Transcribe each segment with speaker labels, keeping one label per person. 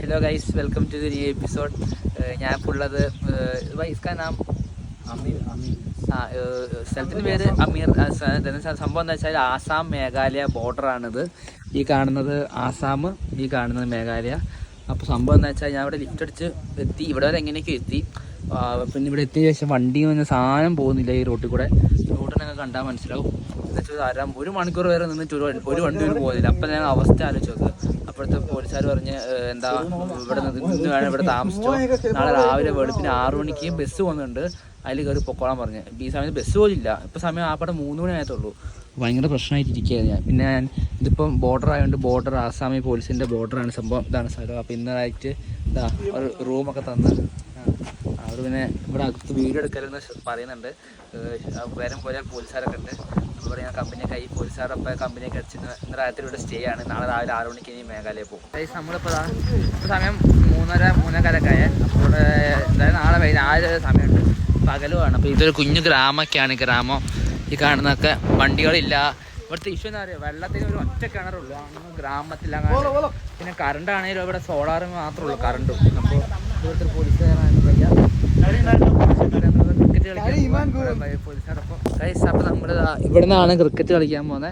Speaker 1: Hello guys, welcome to the new episode. ഞാൻ ഇപ്പോൾ ഉള്ളത് इसका नाम സ്ഥലത്തിൻ്റെ പേര് അമീർ. സംഭവം എന്താ വെച്ചാൽ ആസാം മേഘാലയ ബോർഡറാണിത്. ഈ കാണുന്നത് ആസാം, ഈ കാണുന്നത് മേഘാലയ. അപ്പോൾ സംഭവം എന്താ വെച്ചാൽ ഞാൻ ഇവിടെ ലിഫ്റ്റ് അടിച്ച് എത്തി, ഇവിടെ വരെ എങ്ങനെയൊക്കെ എത്തി. പിന്നെ ഇവിടെ എത്തിയ ശേഷം വണ്ടി വന്ന സാധനം പോകുന്നില്ല ഈ റോട്ടിൽ കൂടെ. റോഡിനൊക്കെ കണ്ടാൽ മനസ്സിലാവും. എന്നുവെച്ചാൽ ഒരു മണിക്കൂർ വരെ നിന്നിട്ട് ഒരു വണ്ടി പോലും പോകുന്നില്ല. അപ്പം ഞാൻ അവസ്ഥ ആലോചിച്ച് നോക്ക്. അപ്പോഴത്തെ പോലീസുകാർ പറഞ്ഞ് എന്താ ഇവിടെ നിന്ന് വേണം ഇവിടെ താമസിച്ചോ, നാളെ രാവിലെ വെളുപ്പിന് 6 മണിക്ക് ബസ് പോകുന്നുണ്ട്, അതിൽ കയറി പൊക്കോളാൻ പറഞ്ഞ്. ഈ സമയത്ത് ബസ് പോലില്ല. ഇപ്പോൾ സമയം ആപ്പാടെ 3 മണി ആയത്തുള്ളൂ. ഭയങ്കര പ്രശ്നമായിട്ടിരിക്കുകയാണ് ഞാൻ. പിന്നെ ഞാൻ ഇതിപ്പം ബോർഡർ ആയതുകൊണ്ട്, ബോർഡർ ആസാമി പോലീസിൻ്റെ ബോർഡറാണ് സംഭവം. ഇതാണ് സ്ഥലം. അപ്പോൾ ഇന്നലായിട്ട് ഇതാ ഒരു റൂമൊക്കെ തന്ന് അവർ പിന്നെ ഇവിടെ അകത്ത് വീഡിയോ എടുക്കലെന്ന് പറയുന്നുണ്ട്. വേരം പോലെ പോലീസുകാരൊക്കെ ഉണ്ട്. അപ്പോൾ ഞാൻ കമ്പനിയൊക്കെ ഈ പോലീസുകാരൊപ്പം കമ്പനിയൊക്കെ അടിച്ച് ഇന്ന് രാത്രി ഇവിടെ സ്റ്റേ ആണ്. നാളെ രാവിലെ 6 മണിക്ക് ഇനി മേഘാലയ പോകും. നമ്മളിപ്പോൾ ഇപ്പോൾ സമയം 3:30 ആയ. അപ്പോൾ എന്തായാലും നാളെ 4 സമയമുണ്ട്, പകലുമാണ്. അപ്പോൾ ഇതൊരു കുഞ്ഞു ഗ്രാമമൊക്കെയാണ്. ഗ്രാമം ഈ കാണുന്നതൊക്കെ വണ്ടികളില്ല. ഇവിടുത്തെ ഇഷ്യൂ എന്താ പറയുക, വെള്ളത്തിന് ഒരു ഒറ്റ കിണറുള്ളൂ അങ്ങനെ ഗ്രാമത്തിലങ്ങനെ. പിന്നെ കറണ്ട് ആണെങ്കിലും ഇവിടെ സോളാർ മാത്രമേ ഉള്ളൂ കറണ്ടും. അപ്പോൾ ഇവിടുത്തെ പോലീസുകാരാണ് ക്രിക്കറ്റ് കളിക്കാൻ പോലീസുകാരപ്പോൾ. അപ്പോൾ നമ്മൾ ഇവിടെ നിന്നാണ് ക്രിക്കറ്റ് കളിക്കാൻ പോകുന്നത്.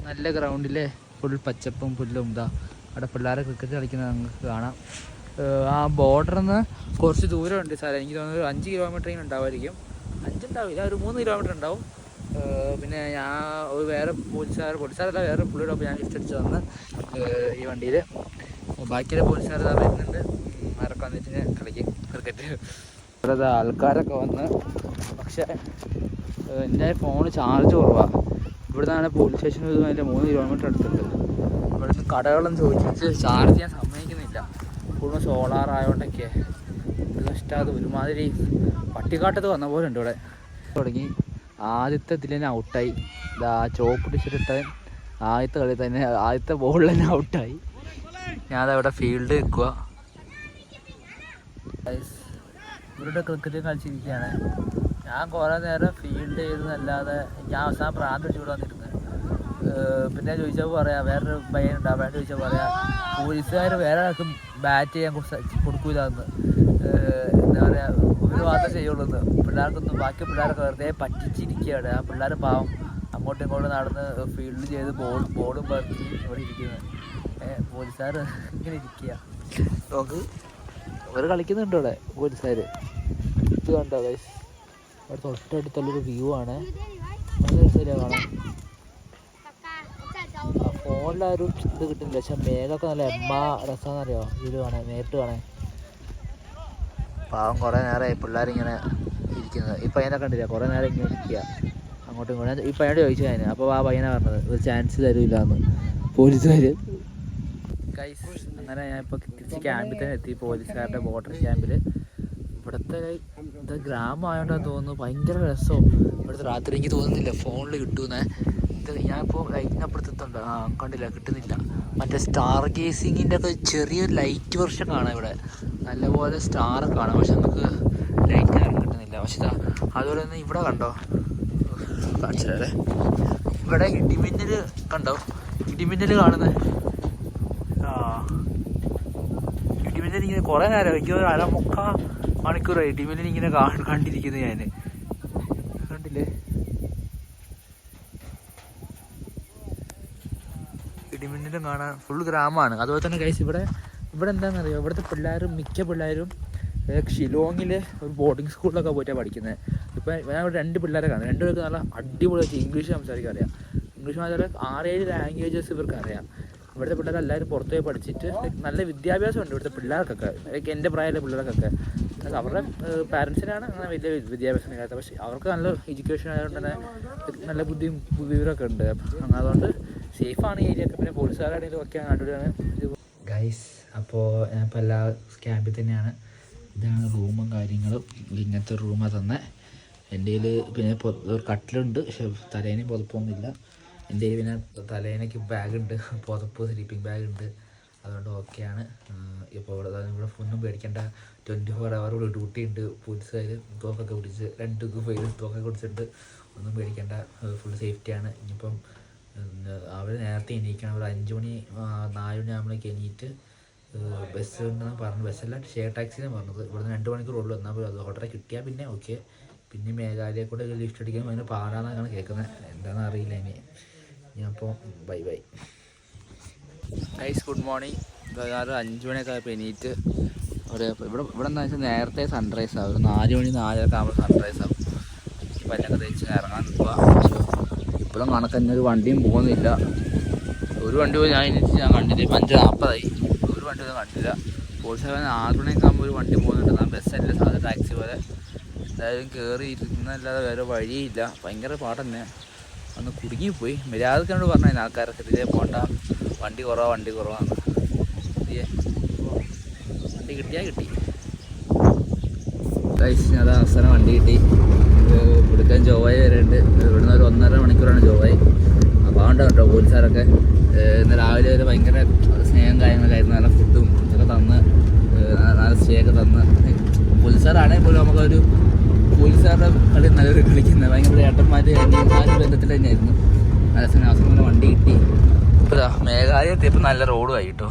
Speaker 1: നല്ല ഗ്രൗണ്ടിൽ ഫുൾ പച്ചപ്പും പുല്ലും ഇതാ അവിടെ പിള്ളേരെ ക്രിക്കറ്റ് കളിക്കുന്നത് നമുക്ക് കാണാം. ആ ബോർഡറിൽ നിന്ന് കുറച്ച് ദൂരമുണ്ട് സാറേ. എനിക്ക് തോന്നുന്നത് 5 കിലോമീറ്റർ ഇങ്ങനെ ഉണ്ടാവുമായിരിക്കും. 5 ഉണ്ടാവില്ല, ഒരു 3 കിലോമീറ്റർ ഉണ്ടാവും. പിന്നെ ഞാൻ വേറെ പോലീസുകാരല്ല, വേറെ പുള്ളിയുടെ ഒപ്പം ഞാൻ ലിഫ്റ്റ് അടിച്ച് വന്ന് ഈ വണ്ടിയിൽ. ബാക്കിയുള്ള പോലീസുകാർ വരുന്നുണ്ട്. ആരൊക്കെ വന്നിട്ട് ഞാൻ കളിക്കും ക്രിക്കറ്റ്. ഇവിടെ ആൾക്കാരൊക്കെ വന്ന്, പക്ഷേ എൻ്റെ ഫോണ് ചാർജ് കുറവാണ്. ഇവിടെ നിന്നാണ് പോലീസ് സ്റ്റേഷൻ അതിൻ്റെ 3 കിലോമീറ്റർ അടുത്തുണ്ട്. ഇവിടെ നിന്ന് കടകളൊന്നും ചോദിച്ചിട്ട് ചാർജ് ചെയ്യാൻ സമ്മതിക്കുന്നില്ല. കൂടുതൽ സോളാർ ആയതുകൊണ്ടൊക്കെ ഇഷ്ടമായത്. ഒരുമാതിരി പട്ടിക്കാട്ടത്ത് വന്ന പോലെ ഉണ്ട് ഇവിടെ. തുടങ്ങി ആദ്യത്തെ ഇതിൽ തന്നെ ഔട്ടായി. ഇതാ ചോപ്പ് ടിഷർട്ട് ആദ്യത്തെ കളി തന്നെ, ആദ്യത്തെ ബോളിൽ തന്നെ ഔട്ടായി. ഞാനവിടെ ഫീൽഡ് നിൽക്കുക. ഇവരുടെ ക്രിക്കറ്റ് കളിച്ചിരിക്കുകയാണ്. ഞാൻ കുറേ നേരം ഫീൽഡ് ചെയ്തതല്ലാതെ ഞാൻ അവസാനം പ്രാന്ത് വെച്ച് ഇവിടെ വന്നിരുന്നത്. പിന്നെ ചോദിച്ചപ്പോൾ പറയാം, വേറൊരു പയ്യനുണ്ട്. അവൻ ചോദിച്ചാൽ പറയാം, പോലീസുകാർ വേറെ ആൾക്കും ബാറ്റ് ചെയ്യാൻ കൊടുക്കൂലെന്ന്. എന്താ പറയുക, ഒരു മാത്രമേ ചെയ്യുള്ളൂ എന്ന്. പിള്ളേർക്കൊന്നും, ബാക്കി പിള്ളേരൊക്കെ വെറുതെ പറ്റിച്ചിരിക്കുകയാണ്. ആ പിള്ളേർ പാവം അങ്ങോട്ടും ഇങ്ങോട്ടും നടന്ന് ഫീൽഡ് ചെയ്ത് ബോളും പറത്തി ഇവിടെ ഇരിക്കുന്നത്. പോലീസുകാർ ഇങ്ങനെ ഇരിക്കുക. നോക്ക്, അവർ കളിക്കുന്നുണ്ട് ഇവിടെ പോലീസുകാർ. ഇത് കണ്ടോ ഗൈസ്, അവിടെ തൊട്ടടുത്തുള്ളൊരു വ്യൂ ആണ്. നല്ല രസമില്ല കാണാൻ. ഫോണിലാരും ഇത് കിട്ടുന്നില്ല, പക്ഷെ മേഘമൊക്കെ നല്ല രസമാണെന്നറിയോ ഇതിൽ കാണാൻ, നേരിട്ട് കാണാൻ. പാവം കുറേ നേരമായി പിള്ളേരിങ്ങനെ ഇരിക്കുന്നത്. ഈ പയ്യനെ കണ്ടില്ല, കുറേ നേരം ഇങ്ങനെ ഇരിക്കുക അങ്ങോട്ടും ഇങ്ങോട്ടും. ഈ പയ്യനോട് ചോദിച്ചു ഞാൻ. അപ്പോൾ ആ പയ്യനെ പറഞ്ഞത് ഒരു ചാൻസ് തരില്ല എന്ന് പോലീസുകാർ. ഗൈസ്, അങ്ങനെ ഞാൻ ഇപ്പോൾ തിരിച്ച് ക്യാമ്പിൽ തന്നെ എത്തി, പോലീസുകാരുടെ ബോർഡർ ക്യാമ്പിൽ. ഇവിടുത്തെ ഇത് ഗ്രാമമായതുകൊണ്ടാണ് തോന്നുന്നു ഭയങ്കര രസവും. ഇവിടുത്തെ രാത്രി എനിക്ക് തോന്നുന്നില്ല ഫോണിൽ കിട്ടുമെന്ന്. ഞാനിപ്പോൾ ലൈറ്റിനപ്പുറത്തെത്തുണ്ട്. കണ്ടില്ല, കിട്ടുന്നില്ല. മറ്റേ സ്റ്റാർ ഗേസിങ്ങിൻ്റെ ഒക്കെ ചെറിയൊരു ലൈറ്റ് വെർഷൻ കാണാം ഇവിടെ. നല്ലപോലെ സ്റ്റാറൊക്കെ കാണാം, പക്ഷെ നമുക്ക് ലൈറ്റ് ആരും കിട്ടുന്നില്ല. പക്ഷെ അതുപോലെ തന്നെ ഇവിടെ കണ്ടോ, കാണിച്ചല്ലേ, ഇവിടെ ഇടിമിന്നൽ കണ്ടോ, ഇടിമിന്നൽ കാണുന്നത്. ഇടിമിന്നൽ ഇങ്ങനെ കുറേ നേരം, എനിക്ക് ഒരു 1/4 മണിക്കൂറായി ഇടിമിന്നൽ ഇങ്ങനെ കണ്ടിരിക്കുന്നത് ഞാൻ. കണ്ടില്ലേ, ഇടിമിന്നലും കാണാൻ. ഫുൾ ഗ്രാമമാണ്. അതുപോലെ തന്നെ ഗൈസ് ഇവിടെ എന്താണെന്നറിയോ, ഇവിടുത്തെ മിക്ക പിള്ളേരും ഷിലോങ്ങിൽ ഒരു ബോർഡിങ് സ്കൂളിലൊക്കെ പോയിട്ടാണ് പഠിക്കുന്നത്. ഇപ്പം ഞാൻ ഇവിടെ 2 പിള്ളേരെ കാണാം. 2 പേർക്ക് നല്ല അടിപൊളിയായിട്ട് ഇംഗ്ലീഷ് സംസാരിക്കാൻ അറിയാം. ഇംഗ്ലീഷ് മാത്രമല്ല 6-7 ലാംഗ്വേജസ് ഇവർക്ക് അറിയാം. ഇവിടുത്തെ പിള്ളേരെല്ലാവരും പുറത്ത് പോയി പഠിച്ചിട്ട് നല്ല വിദ്യാഭ്യാസമുണ്ട് ഇവിടുത്തെ പിള്ളേർക്കൊക്കെ. എൻ്റെ പ്രായമുള്ള പിള്ളേർക്കൊക്കെ അവരുടെ പാരൻസിനാണ് അങ്ങനെ വലിയ വിദ്യാഭ്യാസം ഇല്ലാത്ത, പക്ഷേ അവർക്ക് നല്ല എഡ്യൂക്കേഷൻ ആയതുകൊണ്ട് തന്നെ നല്ല ബുദ്ധിയും വിവരമൊക്കെ ഉണ്ട്. അതുകൊണ്ട് സേഫാണ് ഈ ഏരിയ ഒക്കെ. പിന്നെ പോലീസുകാരാണെങ്കിലും ഒക്കെ അടിപൊളിയാണ് ഗൈസ്. അപ്പോൾ ഞാനിപ്പോൾ എല്ലാ ക്യാമ്പിൽ തന്നെയാണ്. ഇതാണ് റൂമും കാര്യങ്ങളും. ഇങ്ങനത്തെ റൂമാണ് തന്നെ. എൻ്റെ കയ്യിൽ പിന്നെ ഒരു കട്ടിലുണ്ട്, പക്ഷെ തലേനെ പുതപ്പൊന്നുമില്ല. എൻ്റെ കയ്യിൽ പിന്നെ തലേനയ്ക്ക് ബാഗുണ്ട്, പുതപ്പ് സ്ലീപ്പിംഗ് ബാഗുണ്ട്. അതുകൊണ്ട് ഓക്കെയാണ്. ഇപ്പോൾ ഇവിടെ ഒന്നും പേടിക്കേണ്ട. 24 hour ഇവിടെ ഡ്യൂട്ടി ഉണ്ട്. പോലീസുകാർ തോക്കൊക്കെ പിടിച്ച് 2 പേര് തോക്കൊക്കെ പിടിച്ചിട്ടുണ്ട്. ഒന്നും പേടിക്കേണ്ട, ഫുൾ സേഫ്റ്റിയാണ്. ഇനിയിപ്പം അവർ നേരത്തെ എണീക്കണം. ഒരു 5 മണി 4 മണി ആകുമ്പോഴേക്ക് എണീറ്റ് ബസ് ഉണ്ടെന്ന് പറഞ്ഞു. ബസ്സല്ല, ഷെയർ ടാക്സിയാണ് പറഞ്ഞത്. ഇവിടുന്ന് 2 മണിക്കൂറുള്ളൂ. എന്നാൽ പോലും അത് ഓർഡർ കിട്ടിയാൽ പിന്നെ ഓക്കെ. പിന്നെ മേഘാലയ കൂടെ ലിഫ്റ്റ് അടിക്കാൻ ഭയങ്കര പാടാന്നാണ് കേൾക്കുന്നത്. എന്താണെന്ന് അറിയില്ല ഇനി. ഞാനപ്പോൾ bye bye guys. Good morning. 5 മണിയൊക്കെ ആയപ്പോൾ എണീറ്റ് ഇവിടെ എന്താ വെച്ചാൽ നേരത്തെ സൺറൈസ് ആവും. ഒരു 4 മണി 4:30 ആകുമ്പോൾ സൺറൈസ് ആവും. പല്ലൊക്കെ തേച്ച് ഇറങ്ങാൻ നിൽക്കുക. ഇപ്പോഴും കണക്ക് തന്നെ ഒരു വണ്ടിയും പോകുന്നില്ല. ഒരു വണ്ടി പോയി ഞാൻ കണ്ടില്ല. 5:40 ഒരു വണ്ടി ഒന്നും കണ്ടില്ല. 6 മണിയൊക്കെ ആകുമ്പോൾ ഒരു വണ്ടി പോകുന്നുണ്ട്. ബസ്സല്ല, സാധാരണ ടാക്സി പോലെ. എന്തായാലും കയറി ഇരുന്നല്ലാതെ വേറെ വഴിയില്ല. ഭയങ്കര പാടന്നെ. അന്ന് കുടുങ്ങിപ്പോയി. മര്യാദക്കാരോട് പറഞ്ഞു ആൾക്കാരൊക്കെ ഇതിലേ പോകണ്ട, വണ്ടി കുറവാണ്. വണ്ടി കിട്ടിയാൽ കിട്ടി. അത് അവസാനം വണ്ടി കിട്ടി. കൊടുക്കാൻ ജോവായി വരെയുണ്ട്. ഇവിടുന്ന് ഒരു 1.5 മണിക്കൂറാണ് ജോവായി. അപ്പോൾ അതുകൊണ്ട് കേട്ടോ പോലീസുകാരൊക്കെ ഇന്ന് രാവിലെ വരെ ഭയങ്കര സ്നേഹം കാര്യങ്ങളായിരുന്നു. നല്ല ഫുഡും ഒക്കെ തന്ന്, നല്ല സ്റ്റേ ഒക്കെ തന്ന്. പോലീസുകാരാണെങ്കിൽ പോലും നമുക്കൊരു പോലീസുകാരുടെ കളി നല്ലൊരു കളിക്കുന്നത്. ഭയങ്കര ഏട്ടന്മാർ അനിയന്മാർ ബന്ധത്തിൽ തന്നെയായിരുന്നു. നല്ല അവസാനം വണ്ടി കിട്ടി. ഇപ്പോൾ മേഘാലയ എത്തിയപ്പോൾ നല്ല റോഡുമായി കേട്ടോ.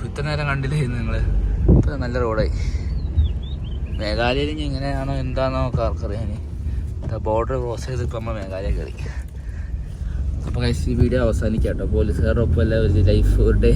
Speaker 1: ഇത്ര നേരം കണ്ടില്ലായിരുന്നു നിങ്ങൾ. ഇപ്പോൾ നല്ല റോഡായി. മേഘാലയയിൽ ഇനി എങ്ങനെയാണോ എന്താണെന്നോ ആർക്കറിയാൻ. ബോർഡർ ക്രോസ് ചെയ്ത് ഇപ്പം നമ്മൾ മേഘാലയ കയറി. അപ്പോൾ ഈ വീഡിയോ അവസാനിക്കാം കേട്ടോ. പോലീസുകാരുടെ ഒപ്പമല്ല ഒരു ലൈഫ് ഒരു ഡേ.